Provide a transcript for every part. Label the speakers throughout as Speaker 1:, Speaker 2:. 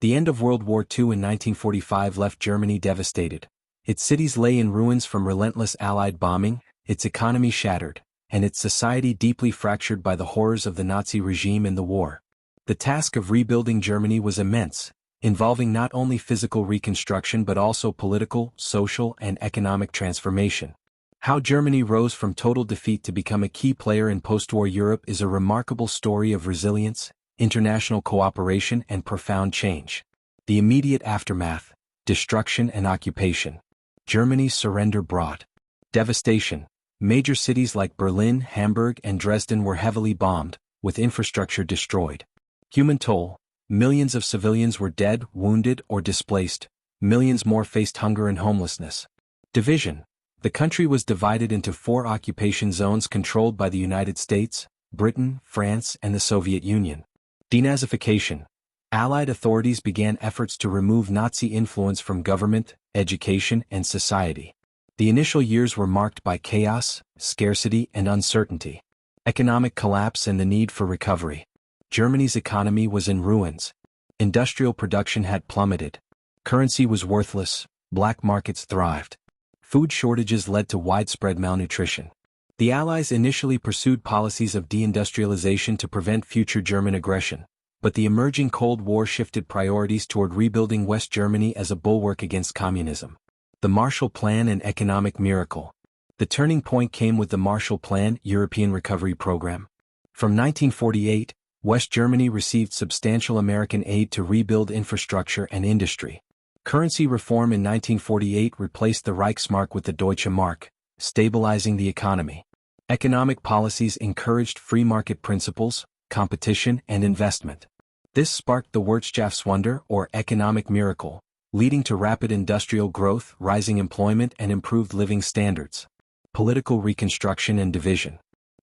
Speaker 1: The end of World War II in 1945 left Germany devastated. Its cities lay in ruins from relentless Allied bombing, its economy shattered, and its society deeply fractured by the horrors of the Nazi regime and the war. The task of rebuilding Germany was immense, involving not only physical reconstruction but also political, social, and economic transformation. How Germany rose from total defeat to become a key player in post-war Europe is a remarkable story of resilience, international cooperation, and profound change. The immediate aftermath: destruction and occupation. Germany's surrender brought devastation. Major cities like Berlin, Hamburg, and Dresden were heavily bombed, with infrastructure destroyed. Human toll: millions of civilians were dead, wounded, or displaced. Millions more faced hunger and homelessness. Division: the country was divided into 4 occupation zones controlled by the United States, Britain, France, and the Soviet Union. Denazification: Allied authorities began efforts to remove Nazi influence from government, education, and society. The initial years were marked by chaos, scarcity, and uncertainty. Economic collapse and the need for recovery. Germany's economy was in ruins. Industrial production had plummeted. Currency was worthless. Black markets thrived. Food shortages led to widespread malnutrition. The Allies initially pursued policies of deindustrialization to prevent future German aggression, but the emerging Cold War shifted priorities toward rebuilding West Germany as a bulwark against communism. The Marshall Plan and economic miracle. The turning point came with the Marshall Plan, European Recovery Program. From 1948, West Germany received substantial American aid to rebuild infrastructure and industry. Currency reform in 1948 replaced the Reichsmark with the Deutsche Mark, stabilizing the economy. Economic policies encouraged free market principles, competition, and investment. This sparked the Wirtschaftswunder, or economic miracle, leading to rapid industrial growth, rising employment, and improved living standards. Political reconstruction and division.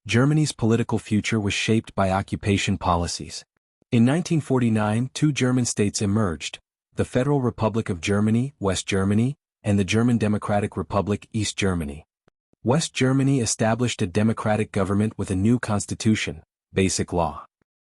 Speaker 1: Germany's political future was shaped by occupation policies. In 1949, 2 German states emerged: the Federal Republic of Germany, West Germany, and the German Democratic Republic, East Germany. West Germany established a democratic government with a new constitution, Basic Law.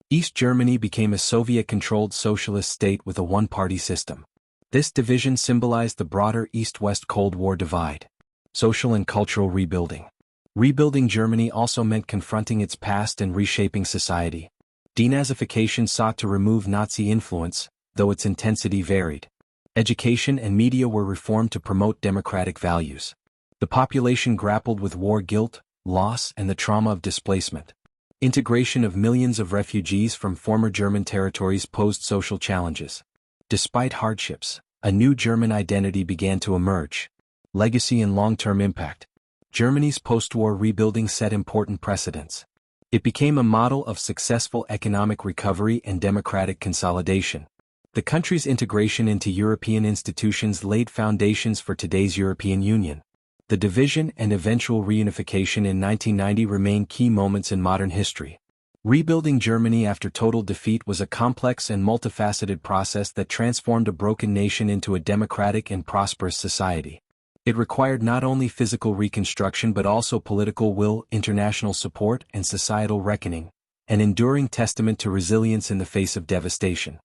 Speaker 1: East Germany became a Soviet-controlled socialist state with a one-party system. This division symbolized the broader East-West Cold War divide. Social and cultural rebuilding. Rebuilding Germany also meant confronting its past and reshaping society. Denazification sought to remove Nazi influence, though its intensity varied. Education and media were reformed to promote democratic values. The population grappled with war guilt, loss, and the trauma of displacement. Integration of millions of refugees from former German territories posed social challenges. Despite hardships, a new German identity began to emerge. Legacy and long-term impact. Germany's post-war rebuilding set important precedents. It became a model of successful economic recovery and democratic consolidation. The country's integration into European institutions laid foundations for today's European Union. The division and eventual reunification in 1990 remain key moments in modern history. Rebuilding Germany after total defeat was a complex and multifaceted process that transformed a broken nation into a democratic and prosperous society. It required not only physical reconstruction but also political will, international support, and societal reckoning, an enduring testament to resilience in the face of devastation.